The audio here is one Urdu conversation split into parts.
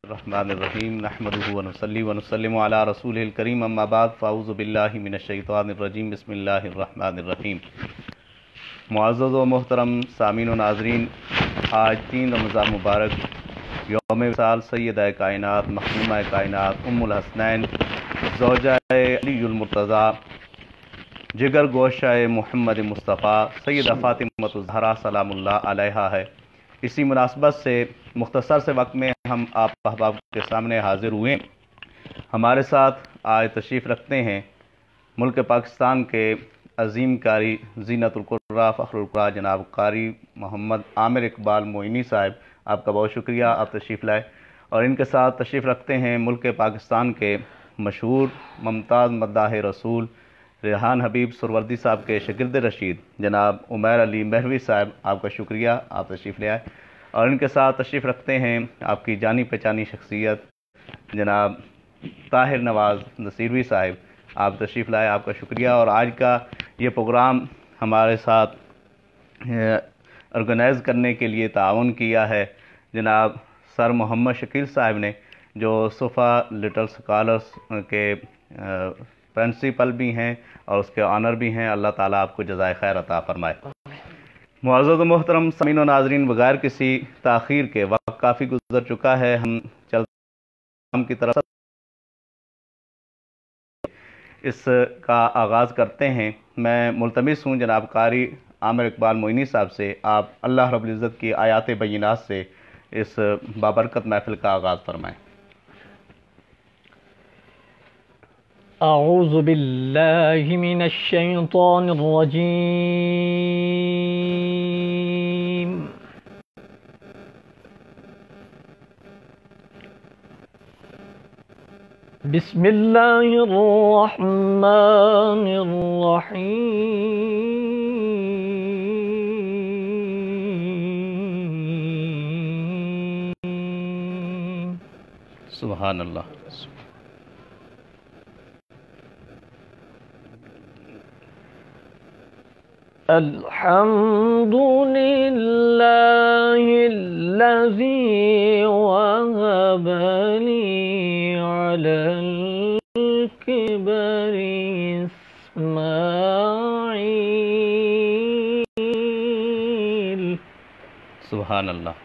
الرحمن الرحیم نحمده ونصلی ونسلم علی رسول الکریم اما بعد فاعوذ باللہ من الشیطان الرجیم بسم اللہ الرحمن الرحیم۔ معزز و محترم سامعین و ناظرین، آج 3 رمضان مبارک یوم وصال سیدہ کائنات مخدومہ کائنات ام الحسنین زوجہ علی المرتضیٰ جگر گوشہ محمد مصطفیٰ سیدہ فاطمۃ الزہرا سلام اللہ علیہا ہے۔ اسی مناسبت سے مختصر سے وقت میں ہم آپ احباب کے سامنے حاضر ہوئے۔ ہمارے ساتھ آج تشریف رکھتے ہیں ملک پاکستان کے عظیم قاری زینت القراء فخر القراء جناب قاری محمد عامر اقبال معینی صاحب، آپ کا بہت شکریہ، آپ تشریف لائے۔ اور ان کے ساتھ تشریف رکھتے ہیں ملک پاکستان کے مشہور ممتاز مداح رسول ریحان حبیب سروردی صاحب کے شاگرد رشید جناب عمیر علی مہروی صاحب، آپ کا شکریہ، آپ تشریف لے آئے۔ اور ان کے ساتھ تشریف رکھتے ہیں آپ کی جانی پہچانی شخصیت جناب طاہر نواز نصیروی صاحب، آپ تشریف لائے، آپ کا شکریہ۔ اور آج کا یہ پروگرام ہمارے ساتھ آرگنائز کرنے کے لیے تعاون کیا ہے جناب سر محمد شکیل صاحب نے، جو صفا لٹل اسکالرس کے پرنسپل بھی ہیں اور اس کے آنر بھی ہیں۔ اللہ تعالیٰ آپ کو جزائے خیر عطا فرمائے۔ معزز و محترم سامعین و ناظرین، بغیر کسی تاخیر کے وقت کافی گزر چکا ہے، ہم چلتے کی طرف اس کا آغاز کرتے ہیں۔ میں ملتمس ہوں جناب قاری عامر اقبال معینی صاحب سے، آپ اللہ رب العزت کی آیات بینات سے اس بابرکت محفل کا آغاز فرمائیں۔ اعوذ باللہ من الشیطان الرجیم، بسم اللہ الرحمن الرحیم، سبحان اللہ۔ الحمد للہ الذی وهب لي على الكبر اسماعیل، سبحان اللہ۔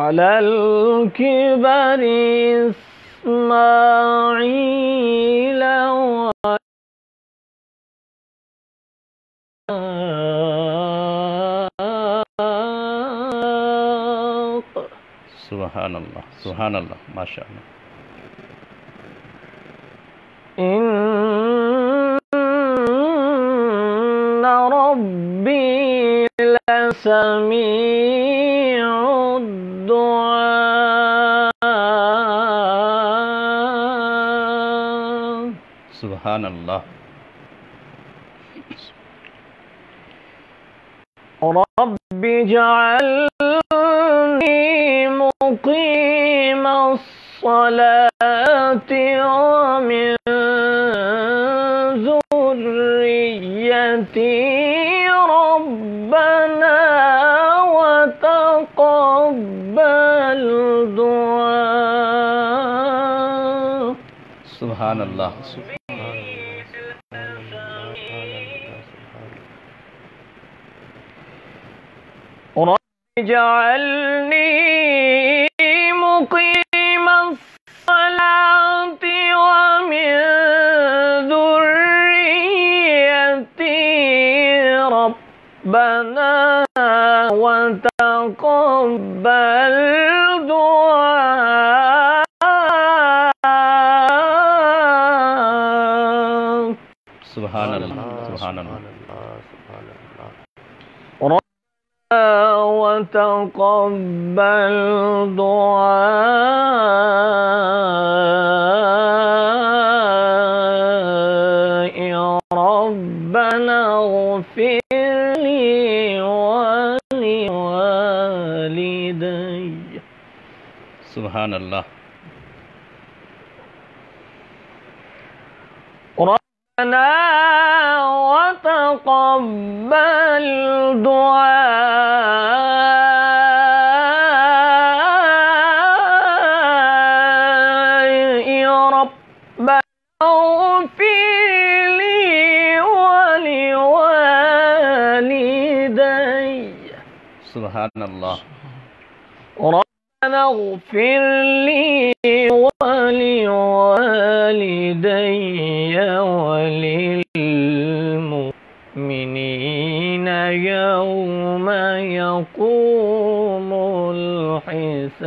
على الكبر اسماعیل سبحان اللہ، سبحان اللہ، ماشاء اللہ۔ ان ربی لسمیع الدعاء، سبحان اللہ۔ رب اجعلنی مقیم الصلاة ومن ذریتی ربنا وتقبل دعاء، سبحان اللہ۔ رب اجعلنی مقیم الصلاة ومن ذریتی ربنا وتقبل دعاء، سبحان اللہ، سبحان اللہ۔ وتقبل دعاء ربنا اغفر لي ولوالدي، سبحان اللہ۔ ربنا وتقبل دعاء سبحان اللہ. ربنا اغفر لي ولوالدي وللمؤمنين يوم يقوم الحساب.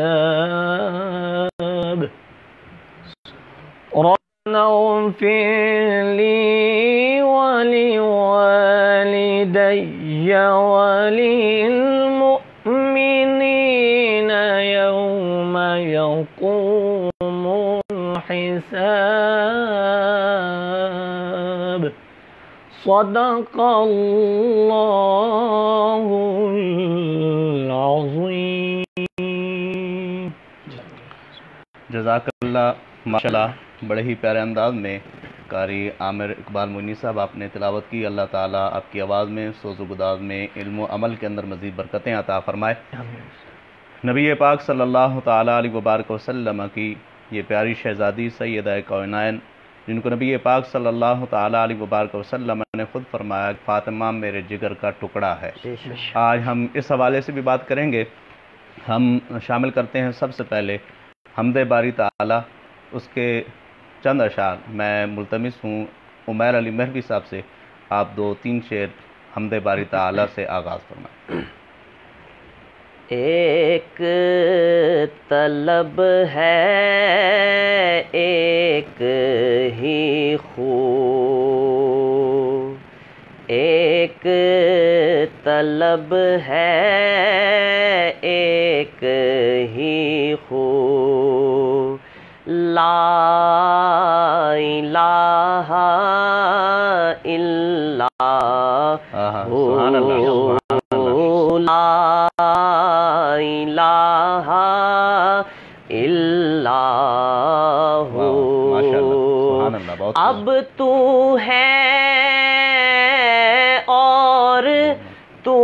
ربنا اغفر لي ولوالدي وللمؤمنين يوم يقوم الحساب. صدق الله العظيم. جزاک اللہ. ماشاءاللہ بڑے ہی پیارے انداز میں قاری عامر اقبال مونی صاحب آپ نے تلاوت کی. اللہ تعالیٰ آپ کی آواز میں، سوز و گداز میں، علم و عمل کے اندر مزید برکتیں عطا فرمائے. نبی پاک صلی اللہ تعالیٰ علیہ وبارک وسلم کی یہ پیاری شہزادی سیدہ کونین، جن کو نبی پاک صلی اللہ تعالیٰ علیہ وبارک وسلم نے خود فرمایا کہ فاطمہ میرے جگر کا ٹکڑا ہے. آج ہم اس حوالے سے بھی بات کریں گے. ہم شامل کرتے ہیں سب سے پہلے حمد باری تعالیٰ، اس کے چند اشعار. میں ملتمس ہوں عمیر علی مہروی صاحب سے آپ 2-3 شعر حمد باری تعالیٰ سے آغاز فرمائیں. ایک طلب ہے ایک ہی خو، ایک طلب ہے ایک ہی خو، لا الہ الا سبحان اللہ. لا الہ الا ہو. اب تو ہے اور تو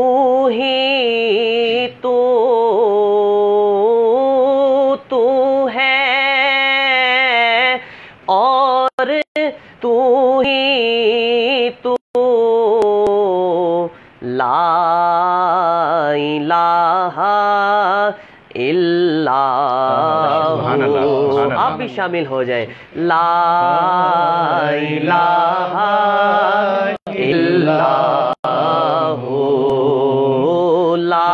ہی تو ہے اور تو ہی تو، لا الہ الا ہو. آپ بھی شامل ہو جائیں. لا الہ الا ہو، لا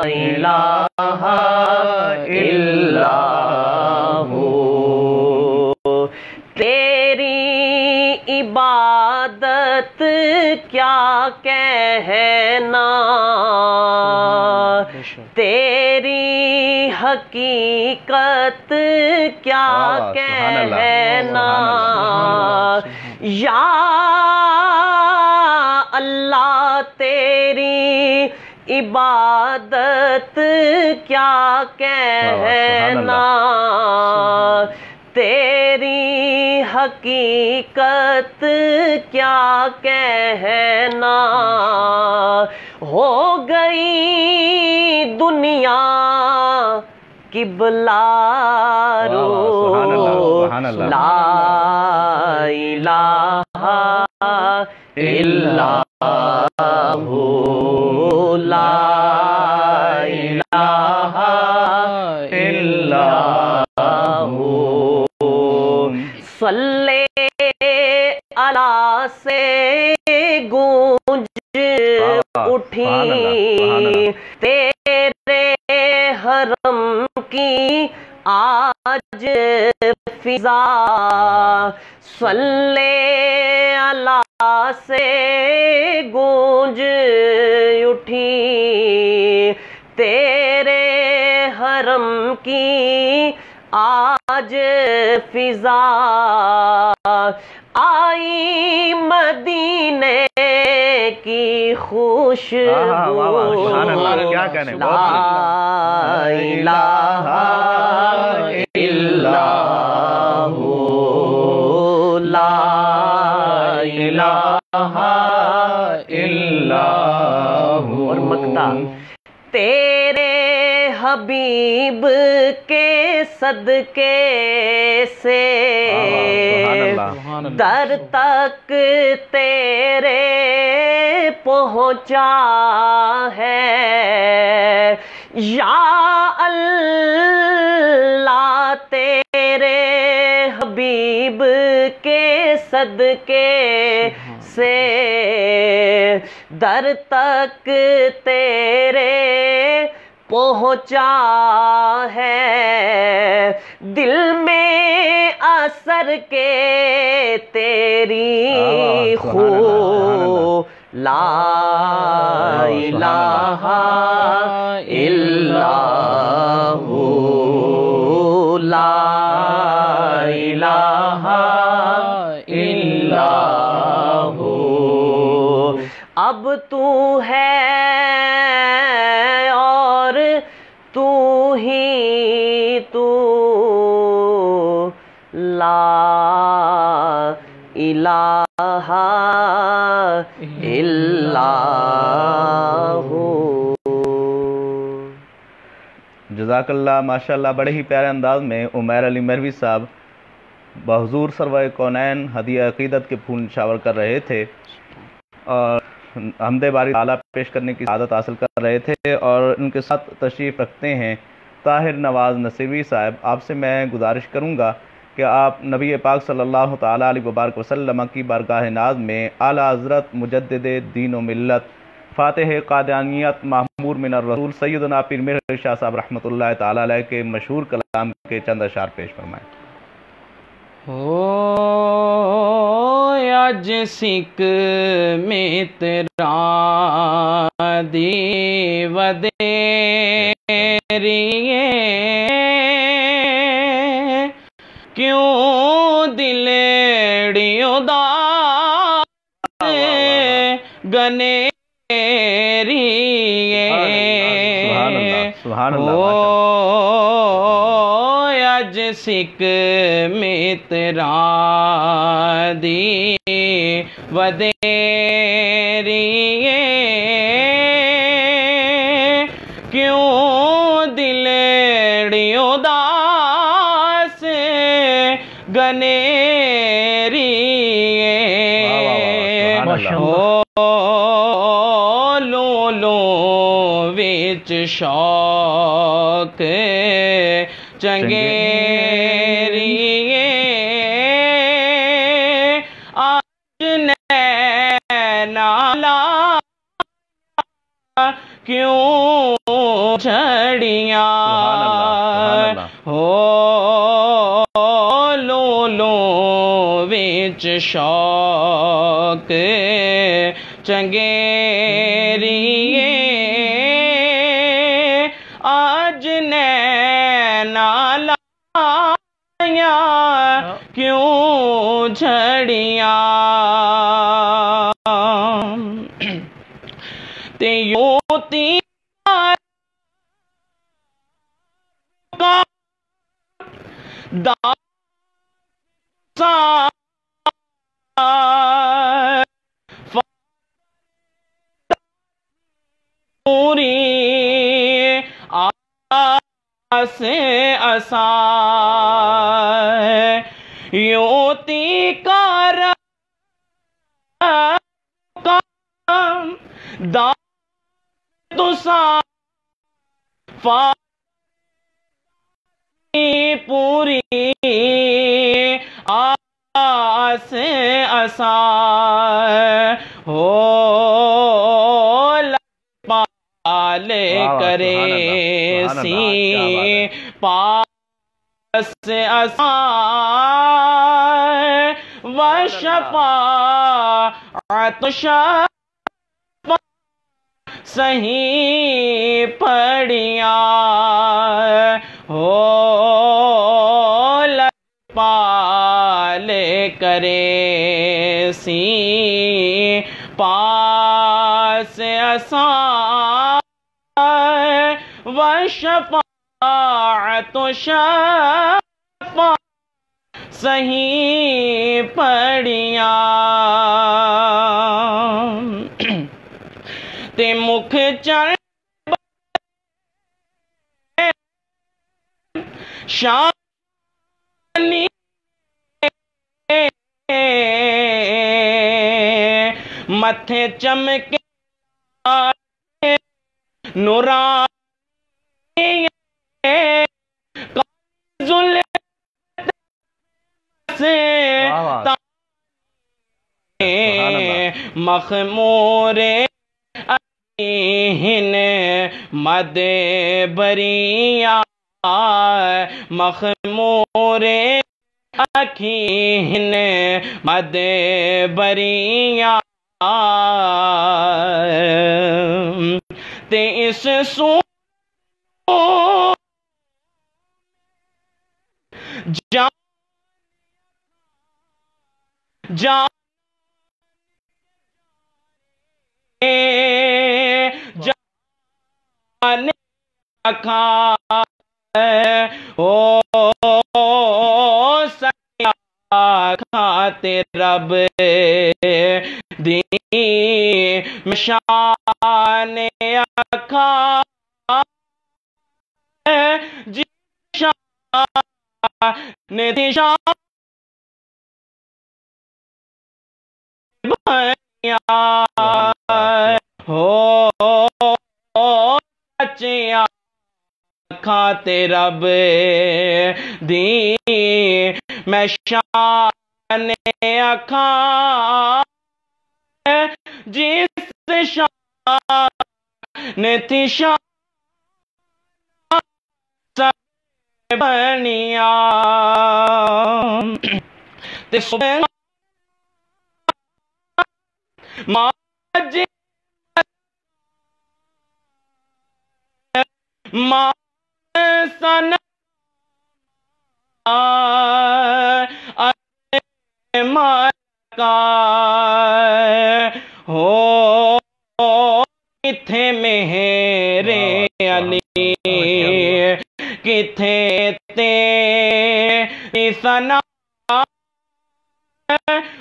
الہ الا ہو. تیری عبادت کیا کہنا، تیری حقیقت کیا کہنا. یا اللہ تیری عبادت کیا کہنا، تیری حقیقت کیا کہنا. ہو گئی دنیا قبلہ رو، لا الہ الا ہو، لا الہ الا ہو. صلی اللہ سے گونج اٹھی تیرے حرم کی آج فضا، صلی اللہ سے گونج اٹھی تیرے حرم کی آج فضا. آئی مدینے کی خوشبو، لا الہ الا ہو، لا الہ الا ہو. اور مقطع تیرے حبیب کے صدقے سے در تک تیرے پہنچا ہے یا اللہ تیرے حبیب کے صدقے سے در تک تیرے پہنچا ہے دل میں اثر کے تیری خو لا الہ الا ہو لا الہ الا ہو اب تو ہے اور تو ہی تو لا الہ الا ہو۔ جزاک اللہ، ماشاء اللہ، بڑے ہی پیارے انداز میں عمیر علی مہروی صاحب بحضور سرور کونین ہدیہ عقیدت کے پھول نشاور کر رہے تھے اور حمد باری تعالیٰ پیش کرنے کی سعادت حاصل کر رہے تھے، اور ان کے ساتھ تشریف رکھتے ہیں طاہر نواز نصیری صاحب۔ آپ سے میں گزارش کروں گا کہ آپ نبی پاک صلی اللہ تعالیٰ علیہ وبارک وسلم کی بارگاہ ناز میں اعلیٰ حضرت مجدد دین و ملت فاتح قادیانیت معمور من الرسول سیدنا پیر مہر شاہ صاحب رحمۃ اللہ تعالیٰ علیہ کے مشہور کلام کے چند اشعار پیش فرمائیں۔ اج سکھ میں تیرا دی ودیریے کیوں دلڑی اداس گنیریے سبحان اللہ، اج سکھ میں تیرا دی ودیریے کیوں دلڑی اداس گنیریے لو لو وچ شوق چنگیریے آج نینا لا کیوں چھڑیاں ہو لو لو وچ شوق چنگیریے آج نینا لایا کیوں جھڑیاں تے یوں تیار کا دا پوری آس اسائے یوں تی کر دا تسا پوری آس اسائے ہو پالے کرے سی پاس اسائے وشفاعت شفاعت صحیح پڑیاں ہو پالے کرے سی پاس اسائے وشفاعت شفاعت صحیح پڑیاں تے مکھ چڑھ شانی متھے چمکے نورانی سے مخمور ہن مد بریاں مخمور اکھین مد بریاں تے اس سو جان کھا او سیا کھاتے رب دی مشان اکھا جی شان دی شان ہو بچیاں کھاتے رب دی میں شان اکھا جس شان تھی شان بنیا تے ماجی سن مارکا ہو کتھے میرے علی کتھے تیری ثنا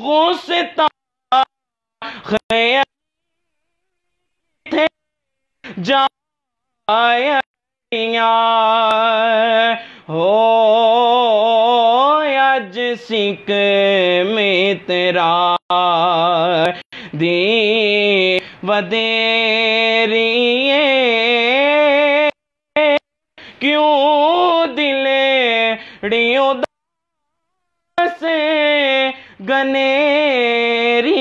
غصتا خیر تھے جائیاں ہو اج سکھ میں تیرا دی ودیریے کیوں دلڑیوں سے گنیریے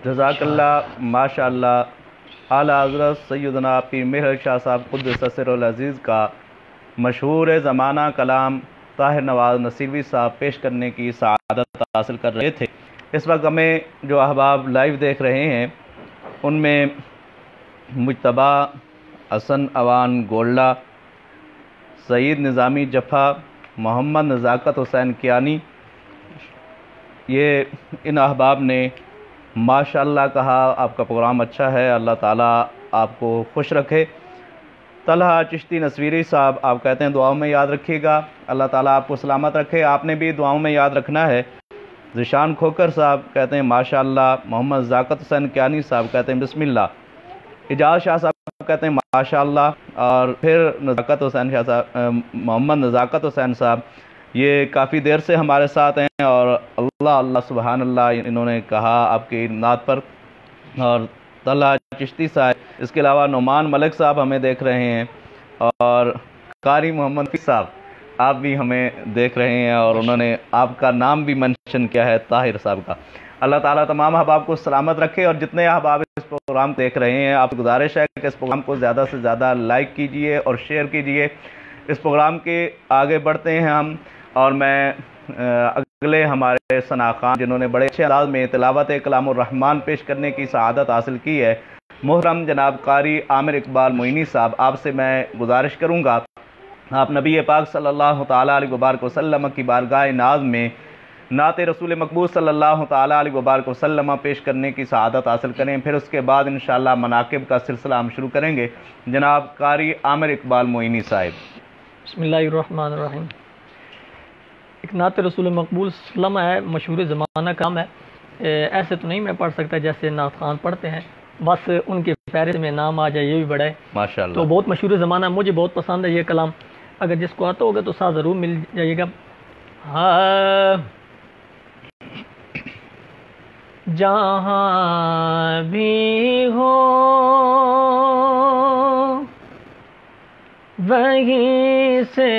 جزاک اللہ ماشاء اللہ اعلیٰ حضرت سیدنا پیر مہر شاہ صاحب قدس سر العزیز کا مشہور زمانہ کلام طاہر نواز نصیروی صاحب پیش کرنے کی سعادت حاصل کر رہے تھے۔ اس وقت ہمیں جو احباب لائیو دیکھ رہے ہیں ان میں مجتبیٰ حسن اوان گولڈا، سعید نظامی جفا، محمد نزاکت حسین کیانی، یہ ان احباب نے ماشاءاللہ کہا آپ کا پروگرام اچھا ہے، اللہ تعالیٰ آپ کو خوش رکھے۔ طلحہ چشتی نصویری صاحب آپ کہتے ہیں دعاؤں میں یاد رکھیے گا، اللہ تعالیٰ آپ کو سلامت رکھے، آپ نے بھی دعاؤں میں یاد رکھنا ہے۔ ذیشان کھوکر صاحب کہتے ہیں ماشاءاللہ، محمد نزاکت حسین کیانی صاحب کہتے ہیں بسم اللہ، اجاز شاہ صاحب کہتے ہیں ماشاءاللہ، اور پھر نزاکت حسین شاہ صاحب محمد نزاکت حسین صاحب یہ کافی دیر سے ہمارے ساتھ ہیں، اور اللہ سبحان اللہ انہوں نے کہا آپ کی نعت پر، اور طلحہ چشتی صاحب، اس کے علاوہ نعمان ملک صاحب ہمیں دیکھ رہے ہیں، اور قاری محمد صاحب آپ بھی ہمیں دیکھ رہے ہیں، اور انہوں نے آپ کا نام بھی منشن کیا ہے طاہر صاحب کا۔ اللہ تعالیٰ تمام احباب کو سلامت رکھے، اور جتنے احباب اس پروگرام دیکھ رہے ہیں آپ کو گزارش ہے کہ اس پروگرام کو زیادہ سے زیادہ لائک کیجئے اور شیئر کیجئے۔ اس پروگرام کے آگے بڑھتے ہیں ہم، اور میں اگلے ہمارے ثناء خان جنہوں نے بڑے اچھے انداز میں تلاوت کلام الرحمن پیش کرنے کی سعادت حاصل کی ہے، محترم جناب قاری عامر اقبال معینی صاحب، آپ سے میں گزارش کروں گا آپ نبی پاک صلی اللہ تعالیٰ علیہ وبارک وسلم کی بارگاہ ناز میں نعت رسول مقبول صلی اللہ تعالیٰ علیہ وبارک وسلم پیش کرنے کی سعادت حاصل کریں، پھر اس کے بعد انشاءاللہ مناقب کا سلسلہ ہم شروع کریں گے۔ جناب قاری عامر اقبال معینی صاحب۔ بسم اللہ الرحمن الرحیم۔ ایک نعت رسول مقبول صلی اللہ علیہ وسلم ہے، مشہور زمانہ کام ہے، ایسے تو نہیں میں پڑھ سکتا جیسے نعت خان پڑھتے ہیں، بس ان کے فہرست میں نام آ جائے یہ بھی بڑا ہے. ماشاء تو اللہ. بہت مشہور زمانہ ہے, مجھے بہت پسند ہے یہ کلام. اگر جس کو آتا ہوگا تو ساتھ ضرور مل جائے گا. ہاں جہاں بھی ہو وہیں سے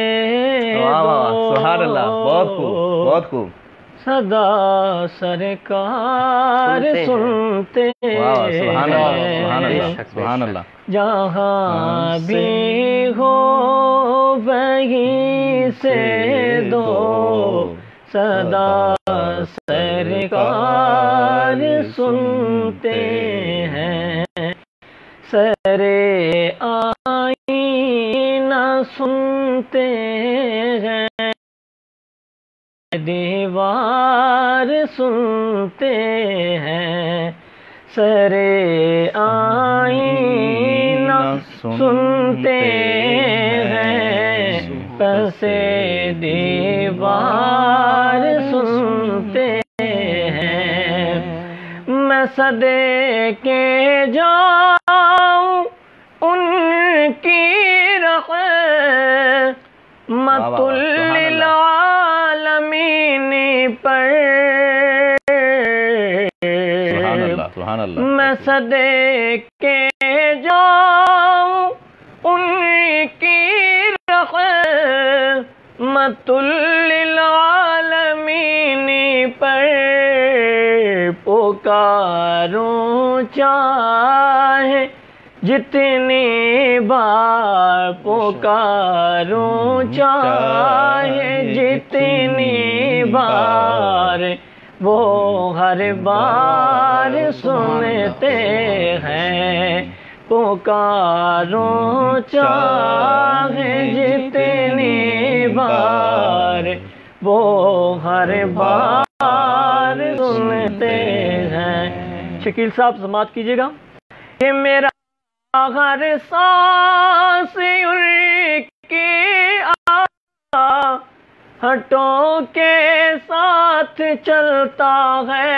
واہ واہ سبحان اللہ, بہت خوب بہت خوب. صدا سرکار سنتے واہ واہ سبحان اللہ سبحان ہیں. اللہ سبحان اللہ. جہاں بھی ہو وہیں سے دو صدا سرکار سنتے ہیں. سرے آئینہ سنتے ہیں, دیوار سنتے ہیں. سرے آئینہ سنتے ہیں, پسے دیوار سنتے ہیں. میں صدے کے جاؤں ان کی رحمت للعالمین پر, سبحان اللہ. میں صدے کے جاؤں ان کی رحمت للعالمین پر, پکاروں چاہے جتنی بار, پکاروں چاہے جتنی بار, وہ ہر بار سنتے ہیں. پکاروں چاہے جتنی بار, وہ ہر بار سنتے ہیں. شکیل صاحب سماعت کیجیے گا. کہ میرا ہر سانس ان کی ہٹوں کے ساتھ چلتا ہے.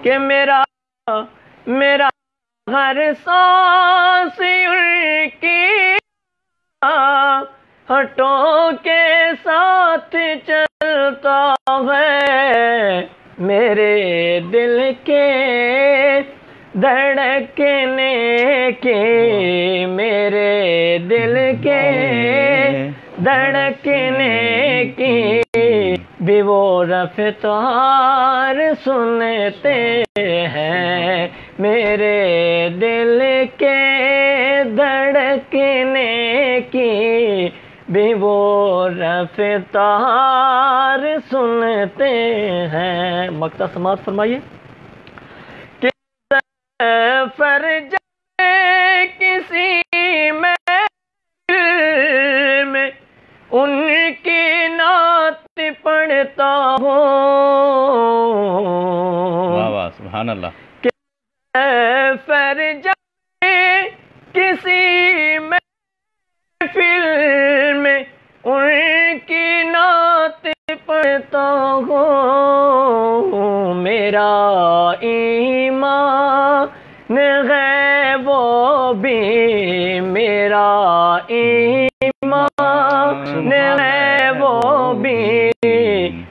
کہ میرا ہر سانس ان کی ہٹوں کے ساتھ چلتا ہے. میرے دل کے دھڑکنے کی, میرے دل کے دھڑکنے کی بھی وہ رفتار سنتے ہیں. میرے دل کے دھڑکنے کی بھی وہ رفتار سنتے ہیں. مقطع سماعت فرمائیے. کہ سفر جائے کسی محفل میں ان کی نعت پڑھتا ہوں. واہ واہ سبحان اللہ. کہ سفر جائے کسی محفل میں ان کی نعت پڑھتا ہوں. میرا ایمان ہے وہ بھی, میرا ایمان ہے وہ بھی,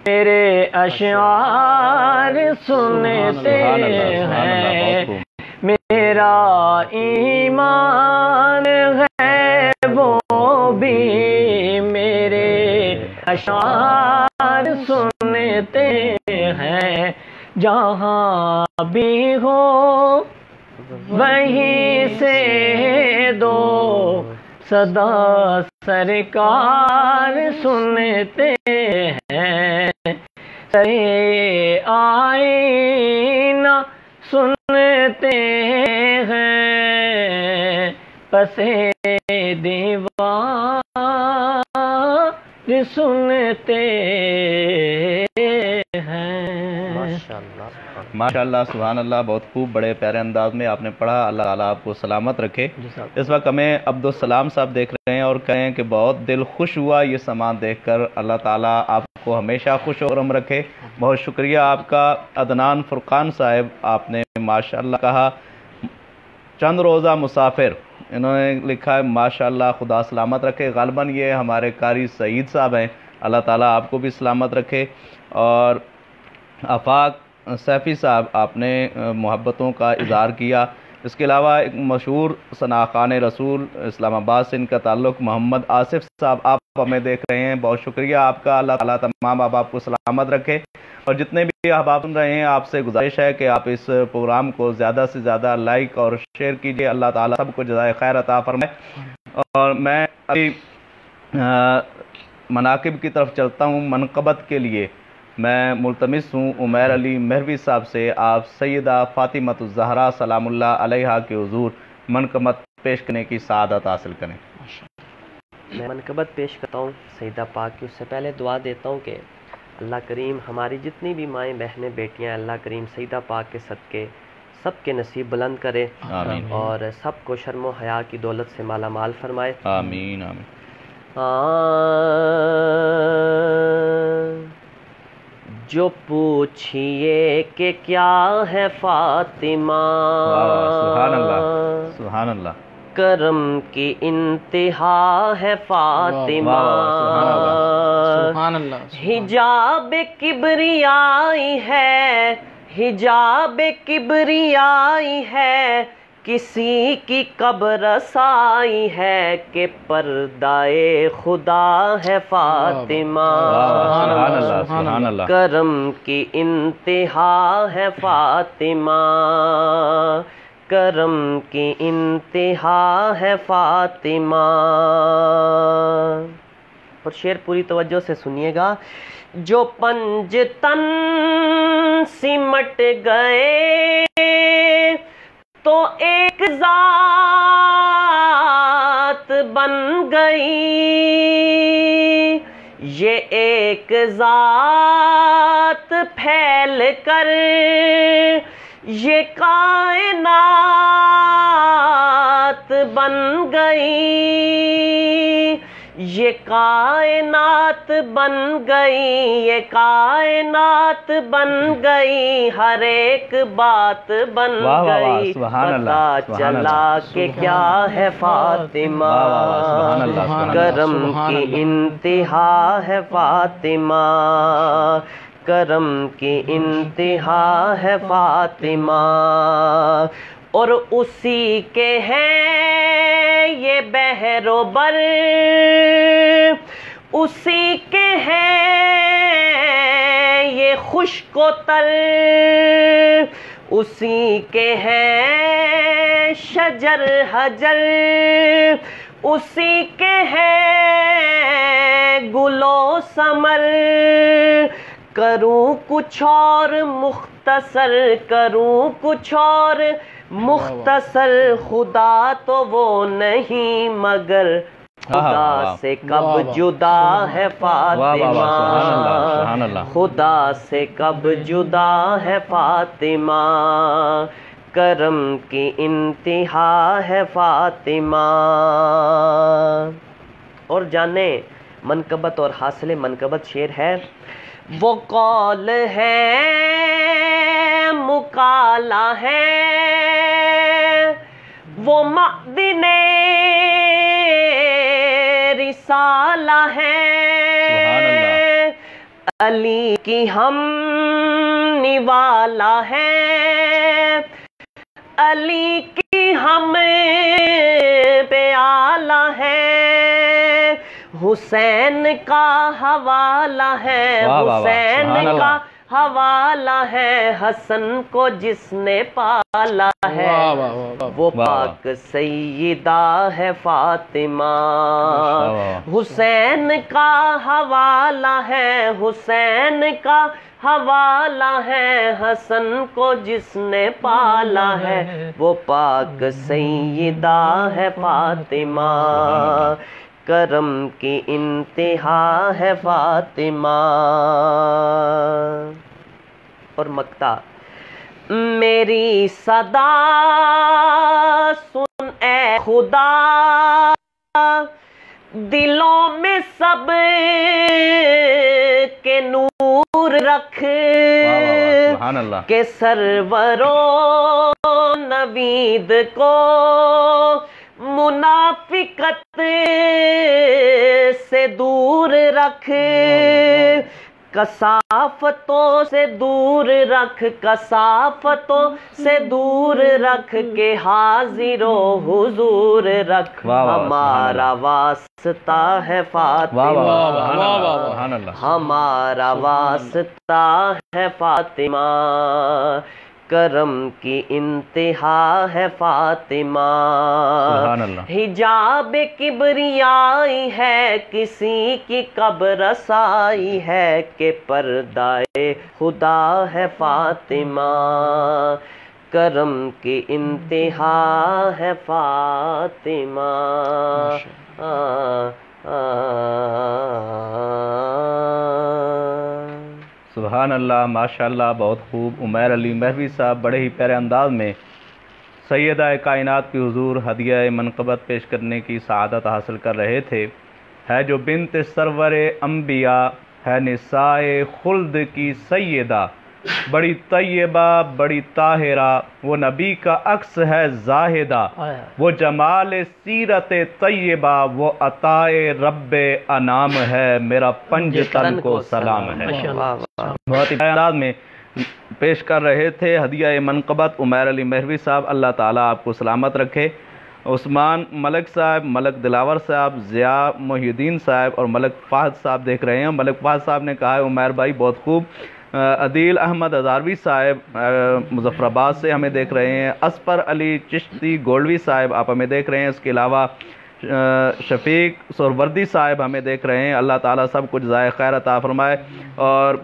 میرے اشعار سنتے ہیں. میرا ایمان ہے وہ بھی, میرے اشعار سنتے ہیں. جہاں بھی ہو وہیں سے دو صدا سرکار سنتے ہیں. سرے آئینہ سنتے ہیں, پسے دیوار سنتے ہیں۔ ماشاءاللہ ماشاءاللہ سبحان اللہ، بہت خوب، بڑے پیارے انداز میں آپ نے پڑھا۔ اللہ تعالیٰ آپ کو سلامت رکھے۔ اس وقت ہمیں عبدالسلام صاحب دیکھ رہے ہیں اور کہیں کہ بہت دل خوش ہوا یہ سامان دیکھ کر، اللہ تعالیٰ آپ کو ہمیشہ خوش و خرم رکھے۔ بہت شکریہ آپ کا۔ عدنان فرقان صاحب، آپ نے ماشاءاللہ کہا، چند روزہ مسافر، انہوں نے لکھا ہے ماشاءاللہ خدا سلامت رکھے۔ غالباً یہ ہمارے قاری سعید صاحب ہیں، اللہ تعالیٰ آپ کو بھی سلامت رکھے۔ اور آفاق سیفی صاحب، آپ نے محبتوں کا اظہار کیا۔ اس کے علاوہ ایک مشہور ثناءخوان رسول اسلام آباد سے ان کا تعلق، محمد آصف صاحب، آپ ہمیں دیکھ رہے ہیں، بہت شکریہ آپ کا۔ اللہ تعالیٰ تمام احباب کو سلامت رکھے۔ اور جتنے بھی احباب سن رہے ہیں، آپ سے گزارش ہے کہ آپ اس پروگرام کو زیادہ سے زیادہ لائک اور شیئر کیجیے۔ اللہ تعالیٰ سب کو جزائے خیر عطا فرمائے۔ اور میں ابھی مناقب کی طرف چلتا ہوں۔ منقبت کے لیے میں ملتمس ہوں عمیر علی مہروی صاحب سے، آپ سیدہ فاطمۃ الزہرا سلام اللہ علیہا کے حضور منقبت پیش کرنے کی سعادت حاصل کریں۔ میں منقبت پیش کرتا ہوں سیدہ پاک کی۔ اس سے پہلے دعا دیتا ہوں کہ اللہ کریم ہماری جتنی بھی مائیں بہنیں بیٹیاں، اللہ کریم سیدہ پاک کے صدقے سب کے نصیب بلند کرے، آمین اور سب کو شرم و حیا کی دولت سے مالا مال فرمائے۔ آمین آمین۔ جو پوچھئے کہ کیا ہے فاطمہ، سبحان اللہ سبحان اللہ، کرم کی انتہا ہے فاطمہ، سبحان اللہ، حجاب کبریائی ہے، حجاب کبریائی ہے، کسی کی قبر رسائی ہے کہ پردائے خدا ہے فاطمہ، سبحان اللہ سبحان اللہ، کرم کی انتہا ہے فاطمہ، کرم کی انتہا ہے فاطمہ۔ اور شعر پوری توجہ سے سنیے گا۔ جو پنج تن سمٹ گئے تو ایک ذات بن گئی، یہ ایک ذات پھیل کر یہ کائنات بن گئی، یہ کائنات بن گئی، یہ کائنات بن گئی، ہر ایک بات بن گئی، پتہ چلا کہ کیا ہے فاطمہ، کرم کی انتہا ہے فاطمہ، کرم کی انتہا ہے فاطمہ، اور اسی کے ہیں یہ بحر و بر، اسی کے ہیں یہ خشک و تر، اسی کے ہیں شجر حجر، اسی کے ہیں گل و ثمر، کروں کچھ اور مختصر، کروں کچھ اور مختصر، خدا تو وہ نہیں مگر خدا سے کب جدا ہے فاطمہ، خدا سے کب جدا ہے فاطمہ، کرم کی انتہا ہے فاطمہ۔ اور جانیں منقبت اور حاصل منقبت شعر ہے، وہ قول ہے مقالہ ہے، وہ معدن رسالہ ہے، علی کی ہم نوالا ہے، علی کی ہم پیالہ ہے، حسین کا حوالہ ہے، حسین کا حوالہ ہے، حسن کو جس نے پالا ہے، وہ پاک سیدہ ہے فاطمہ، حسین کا حوالہ ہے، حسین کا حوالہ ہے، حسن کو جس نے پالا ہے، وہ پاک سیدہ ہے فاطمہ، کرم کی انتہا ہے فاطمہ. اور مقطع. میری صدا سن اے خدا، دلوں میں سب کے نور رکھ، سبحان اللہ. کہ سرور و نوید کو منافقت سے دور رکھ، کثافتوں سے دور رکھ، کثافتوں سے دور رکھ، کے حاضر و حضور رکھ. ہمارا واسطہ ہے فاطمہ، سبحان اللہ. ہمارا واسطہ ہے فاطمہ، کرم کی انتہا ہے فاطمہ. سبحان اللہ. حجاب کبریائی ہے کسی کی کب رسائی ہے، کہ پردہ خدا ہے فاطمہ، کرم کی انتہا ہے فاطمہ. سبحان اللہ، ماشاء اللہ، بہت خوب. عمیر علی مہروی صاحب بڑے ہی پیارے انداز میں سیدہ کائنات کی حضور ہدیہ منقبت پیش کرنے کی سعادت حاصل کر رہے تھے. ہے جو بنت سرور انبیاء، ہے نساء خلد کی سیدہ، بڑی طیبہ بڑی طاہرہ، وہ نبی کا عکس ہے زاہدہ، وہ جمال سیرت طیبہ، وہ عطا رب انام ہے، میرا پنج تن کو سلام ہے. بہت ہی انداز میں پیش کر رہے تھے ہدیہ منقبت عمیر علی مہروی صاحب. اللہ تعالیٰ آپ کو سلامت رکھے. عثمان ملک صاحب، ملک دلاور صاحب، ضیاء محی الدین صاحب اور ملک فہد صاحب دیکھ رہے ہیں. ملک فہد صاحب نے کہا ہے عمیر بھائی بہت خوب. عدیل احمد ہزاروی صاحب مظفر آباد سے ہمیں دیکھ رہے ہیں. اسپر علی چشتی گولوی صاحب آپ ہمیں دیکھ رہے ہیں. اس کے علاوہ شفیق سوروردی صاحب ہمیں دیکھ رہے ہیں. اللہ تعالیٰ سب کچھ جزائے خیر عطا فرمائے. اور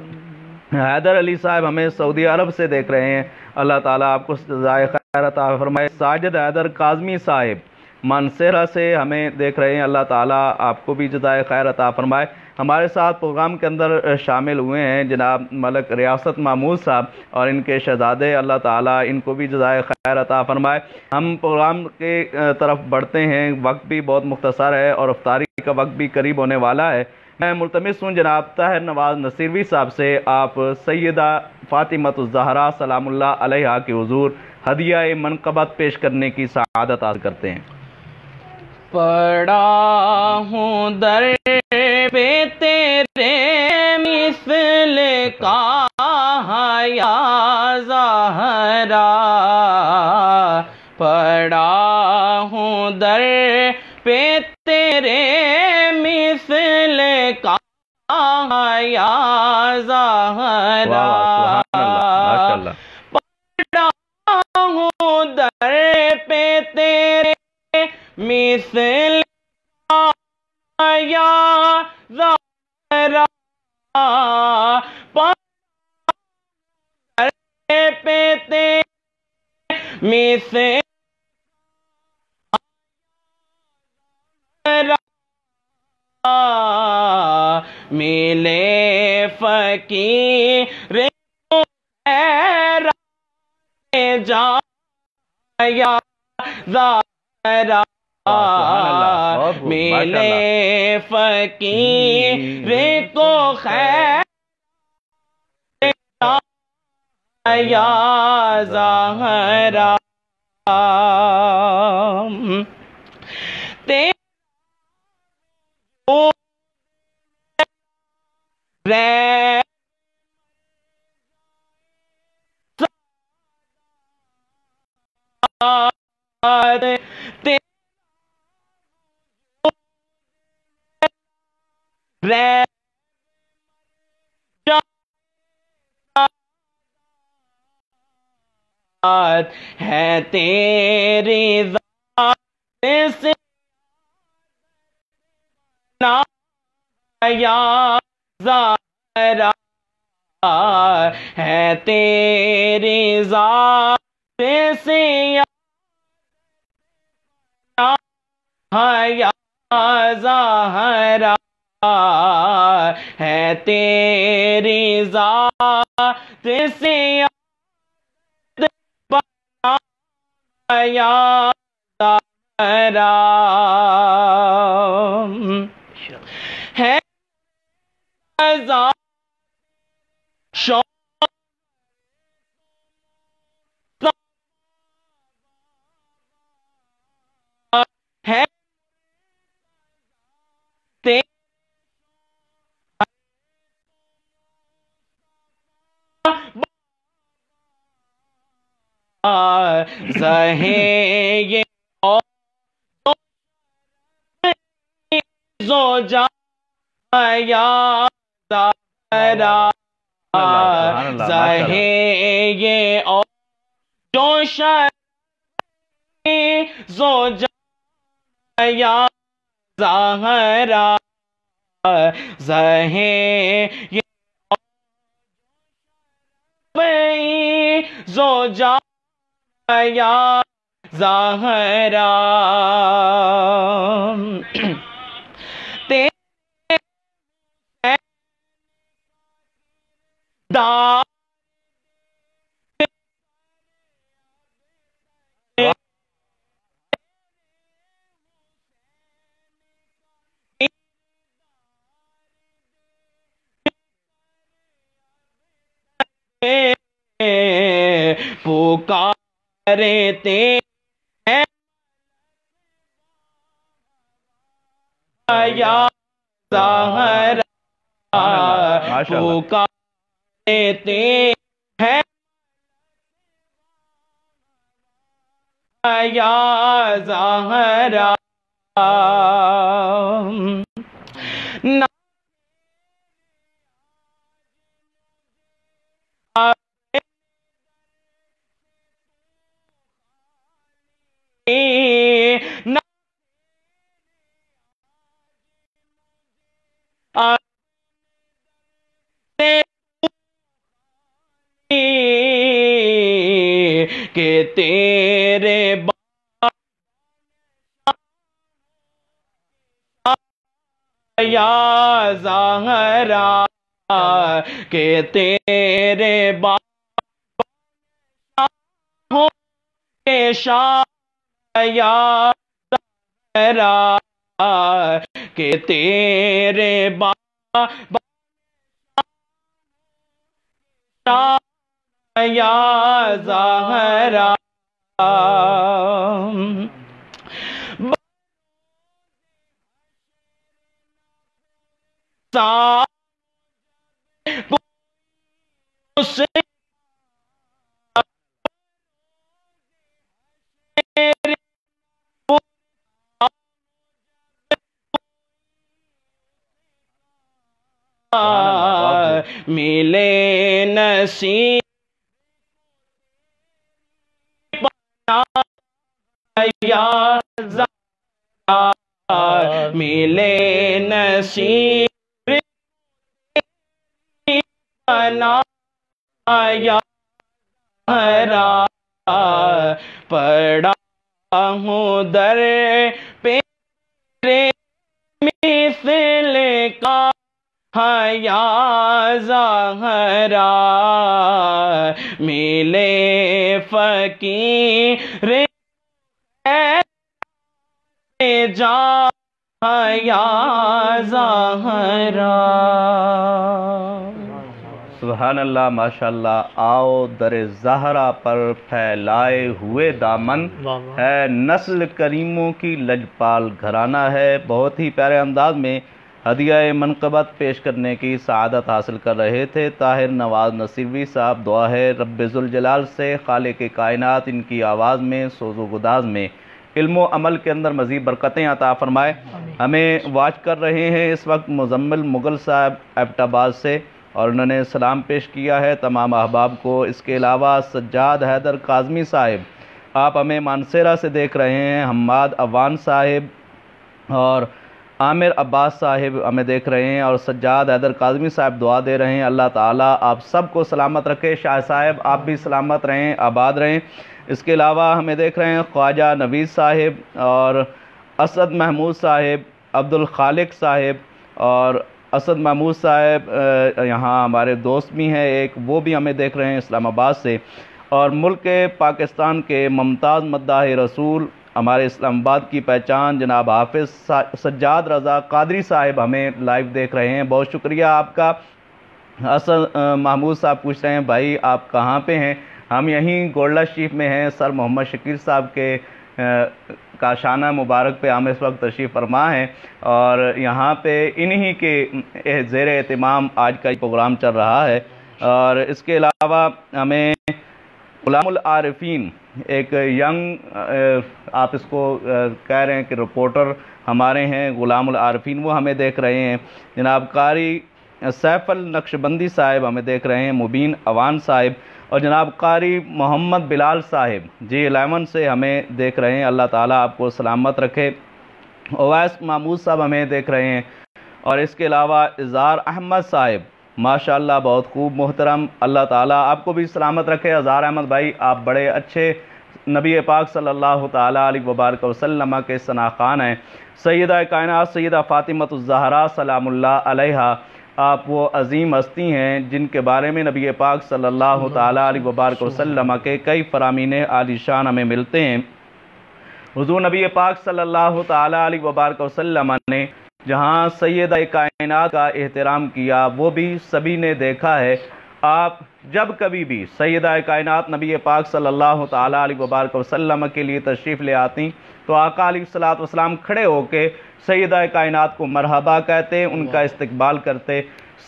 حیدر علی صاحب ہمیں سعودی عرب سے دیکھ رہے ہیں. اللہ تعالیٰ آپ کو جزائے خیر عطا فرمائے. ساجد حیدر کاظمی صاحب مانسہرہ سے ہمیں دیکھ رہے ہیں. اللہ تعالیٰ آپ کو بھی جزائے خیر عطا فرمائے. ہمارے ساتھ پروگرام کے اندر شامل ہوئے ہیں جناب ملک ریاست محمود صاحب اور ان کے شہزادے. اللہ تعالیٰ ان کو بھی جزائے خیر عطا فرمائے. ہم پروگرام کے طرف بڑھتے ہیں. وقت بھی بہت مختصر ہے اور افطاری کا وقت بھی قریب ہونے والا ہے. میں ملتمس ہوں جناب طاہر نواز نصیروی صاحب سے آپ سیدہ فاطمہ الزہرا سلام اللہ علیہا کے حضور ہدیہ منقبت پیش کرنے کی سعادت حاصل کرتے ہیں. پڑا ہوں در پہ تیرے مثل کا یا زہرا، پڑا ہوں در پہ تیرے مثل کا یا زہرا، پڑا ہوں در پہ تیرے مثل یا زہرا، پڑا پہ تیرے مثل ملے فقیر کو خیر جا یا زہرا، ملے فقیر کو خیر یا زہرا، ہے تیری ذات سے یا زہرا، ہے تیری ذات سے یا زہرا ہے تیری ذات سے یاد یا زہرا ہے ذات شوق ہے زہے یہ زوجہ یا زہرا زہے یہ جوش زوجہ یا زہرا زہے یہ زوجہ یا زہرا دا پکارتے ہیں یا زہرا پکارتے ہیں یا زہرا کہ تیرے یا زہرا کہ تیرے ہو کے شاہ یا زہرا کہ تیرے یا زہرا ملے نصیب یا زہرا ملے نصیب یا زہرا پڑا ہوں در پہ مثل کا یا زہرا ملے فقیر جا یا زہرا سبحان اللہ ماشاءاللہ. آؤ در زہرا پر پھیلائے ہوئے دامن ہے نسل کریموں کی لجپال گھرانہ ہے. بہت ہی پیارے انداز میں ہدیہ منقبت پیش کرنے کی سعادت حاصل کر رہے تھے طاہر نواز نصیروی صاحب. دعا ہے رب ذوالجلال سے خالق کائنات ان کی آواز میں سوز و گداز میں علم و عمل کے اندر مزید برکتیں عطا فرمائے. ہمیں واچ کر رہے ہیں اس وقت مزمل مغل صاحب ایبٹ آباد سے اور انہوں نے سلام پیش کیا ہے تمام احباب کو. اس کے علاوہ سجاد حیدر کاظمی صاحب آپ ہمیں مانسیرہ سے دیکھ رہے ہیں. حماد اوان صاحب اور عامر عباس صاحب ہمیں دیکھ رہے ہیں اور سجاد حیدر کاظمی صاحب دعا دے رہے ہیں اللہ تعالیٰ آپ سب کو سلامت رکھے. شاہ صاحب آپ بھی سلامت رہیں آباد رہیں. اس کے علاوہ ہمیں دیکھ رہے ہیں خواجہ نوید صاحب اور اسد محمود صاحب عبدالخالق صاحب اور اسد محمود صاحب یہاں ہمارے دوست بھی ہیں ایک، وہ بھی ہمیں دیکھ رہے ہیں اسلام آباد سے، اور ملک پاکستان کے ممتاز مداح رسول ہمارے اسلام آباد کی پہچان جناب حافظ سجاد رضا قادری صاحب ہمیں لائیو دیکھ رہے ہیں، بہت شکریہ آپ کا۔ اسد محمود صاحب پوچھ رہے ہیں بھائی آپ کہاں پہ ہیں؟ ہم یہیں گولڈا شریف میں ہیں، سر محمد شکیر صاحب کے کاشانہ مبارک پہ ہم اس وقت تشریف فرما ہیں، اور یہاں پہ انہی کے زیر اہتمام آج کا پروگرام چل رہا ہے۔ اور اس کے علاوہ ہمیں غلام العارفین ایک ینگ آپ اس کو کہہ رہے ہیں کہ رپورٹر ہمارے ہیں غلام العارفین، وہ ہمیں دیکھ رہے ہیں۔ جناب قاری سیف النقشبندی صاحب ہمیں دیکھ رہے ہیں، مبین اوان صاحب، اور جناب قاری محمد بلال صاحب جی 11 سے ہمیں دیکھ رہے ہیں، اللہ تعالیٰ آپ کو سلامت رکھے۔ اویس محمود صاحب ہمیں دیکھ رہے ہیں، اور اس کے علاوہ اظہار احمد صاحب ماشاءاللہ بہت خوب محترم، اللہ تعالیٰ آپ کو بھی سلامت رکھے۔ اظہار احمد بھائی آپ بڑے اچھے نبی پاک صلی اللہ تعالیٰ علیہ وبارک وسلم کے ثناخوان ہیں۔ سیدہ کائنات سیدہ فاطمۃ الزہرا سلام اللہ علیہا، آپ وہ عظیم ہستی ہیں جن کے بارے میں نبی پاک صلی اللہ تعالیٰ علیہ وبارک وسلم کے کئی فرامین عالی شان ہمیں ملتے ہیں۔ حضور نبی پاک صلی اللہ تعالیٰ علیہ وبارک وسلم نے جہاں سیدہ کائنات کا احترام کیا وہ بھی سبھی نے دیکھا ہے۔ آپ جب کبھی بھی سیدہ کائنات نبی پاک صلی اللہ تعالیٰ علیہ وبارک وسلم کے لیے تشریف لے آتی تو آقا علیہ السلام کھڑے ہو کے سیدہ کائنات کو مرحبا کہتے، ان کا استقبال کرتے۔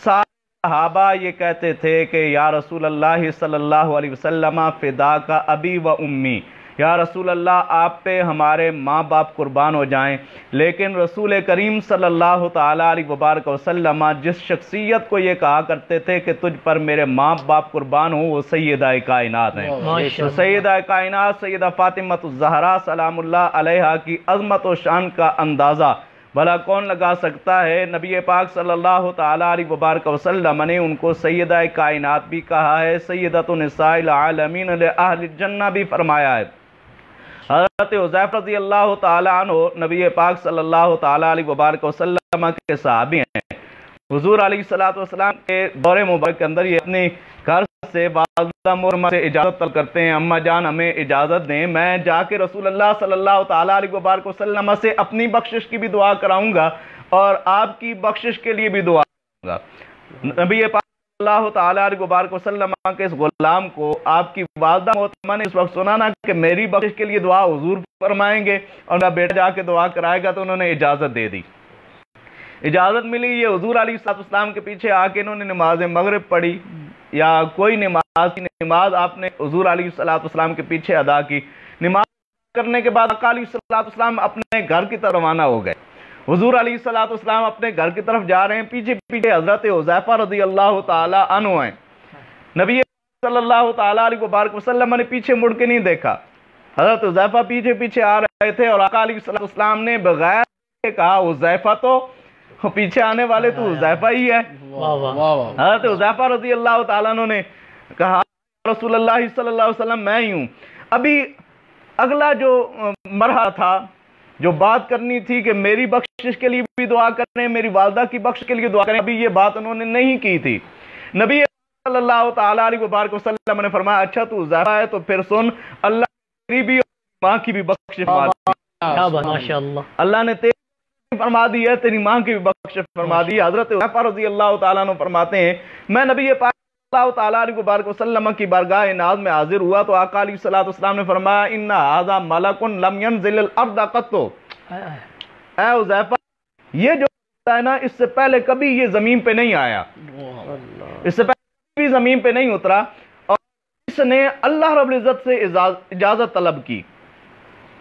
صحابہ یہ کہتے تھے کہ یا رسول اللہ صلی اللہ علیہ وسلم فدا کا ابی و امی، یا رسول اللہ آپ پہ ہمارے ماں باپ قربان ہو جائیں۔ لیکن رسول کریم صلی اللہ تعالیٰ علیہ وبارک وسلم جس شخصیت کو یہ کہا کرتے تھے کہ تجھ پر میرے ماں باپ قربان ہوں، وہ سیدہ کائنات ہیں۔ تو سیدہ کائنات سیدہ فاطمۃ الزہرا سلام اللہ علیہا کی عظمت و شان کا اندازہ بھلا کون لگا سکتا ہے؟ نبی پاک صلی اللہ تعالیٰ علیہ وبارک وسلم نے ان کو سیدہ کائنات بھی کہا ہے، سیدۃ نساء العالمین لأہل الجنہ بھی فرمایا ہے۔ حضرت حذیفہ رضی اللہ تعالیٰ عنہ نبی پاک صلی اللہ تعالیٰ علیہ وبارک وسلم کے صحابی ہیں۔ حضور علیہ السلام کے دور مبارک کے اندر یہ اپنی گھر سے والدہ مرمہ سے اجازت طلب کرتے ہیں، اماں جان ہمیں اجازت دیں، میں جا کے رسول اللہ صلی اللہ تعالیٰ علیہ وبارک وسلم سے اپنی بخشش کی بھی دعا کراؤں گا اور آپ کی بخشش کے لیے بھی دعا کروں گا۔ نبی پاک صلی اللہ تعالیٰ علیہ وبارک وسلم کے اس غلام کو آپ کی والدہ محترمہ نے اس وقت سنا نا کہ میری بخشش کے لیے دعا حضور فرمائیں گے اور میرا بیٹا جا کے دعا کرائے گا، تو انہوں نے اجازت دے دی۔ اجازت ملی، یہ حضور علیہ السلام کے پیچھے آ کے انہوں نے نماز مغرب پڑھی یا کوئی نماز آپ نے حضور علیہ السلام کے پیچھے ادا کی۔ نماز کرنے کے بعد آقا علیہ السلام اپنے گھر کی طرف روانہ ہو گئے۔ حضور علیہ السلام اپنے گھر کی طرف جا رہے ہیں، پیچھے پیچھے حضرت حذیفہ رضی اللہ تعالیٰ عنہ ہیں۔ نبی صلی اللہ تعالیٰ علیہ وبارک وسلم نے پیچھے مڑ کے نہیں دیکھا، حضرت حذیفہ پیچھے پیچھے آ رہے تھے اور آقا علیہ السلام نے بغیر کہا حذیفہ تو پیچھے آنے والے تو حذیفہ ہی ہے۔ حضرت حذیفہ رضی اللہ تعالیٰ عنہ نے کہا رسول اللہ صلی اللہ علیہ وسلم میں ہی ہوں۔ ابھی اگلا جو مرحلہ تھا، جو بات کرنی تھی کہ میری بخشش کے لیے بھی دعا کریں، میری والدہ کی بخشش کے لیے دعا کریں، ابھی یہ بات انہوں نے نہیں کی تھی۔ نبی صلی اللہ تعالیٰ علیہ وبارک وسلم نے فرمایا اچھا تو حذیفہ ہے تو پھر سن، اللہ تیری بھی اور ماں کی بھی بخشش فرما دی۔ ماشاءاللہ اللہ نے تیری فرما دی ہے، تیری ماں کی بھی بخشش فرما دی۔ حضرت حذیفہ رضی اللہ تعالیٰ عنہ فرماتے ہیں میں نبی پاک صلی اللہ تعالیٰ علیہ وبارک وسلم کی بارگاہ ناز میں حاضر ہوا تو آقا علیہ السلام نے فرمایا ان ھذا ملک لم ينزل الارض قط، اے حذیفہ یہ جو ہے نا اس سے پہلے کبھی یہ زمین پہ نہیں آیا، اس سے پہلے بھی زمین پہ نہیں اترا، اور اس نے اللہ رب العزت سے اجازت طلب کی،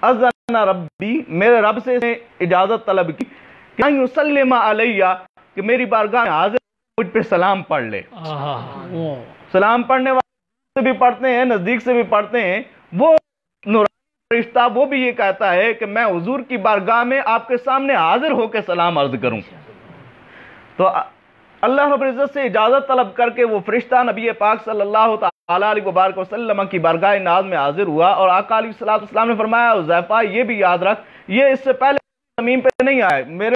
اذن ربی میرے رب سے اجازت طلب کی کہ یسلم علیہ کہ میری بارگاہ میں حاضر مجھ پہ سلام پڑھ لے۔ سلام پڑھنے والے سے بھی پڑھتے ہیں، نزدیک سے بھی پڑھتے ہیں، وہ فرشتہ وہ بھی یہ کہتا ہے کہ میں حضور کی بارگاہ میں آپ کے سامنے حاضر ہو کے سلام عرض کروں۔ تو اللہ رب العزت سے اجازت طلب کر کے وہ فرشتہ نبی پاک صلی اللہ تعالیٰ علیہ وبارک وسلم کی بارگاہ ناز میں حاضر ہوا، اور آقا علیہ السلام نے فرمایا حذیفہ یہ بھی یاد رکھ یہ اس سے پہلے زمین پہ نہیں آئے، میرے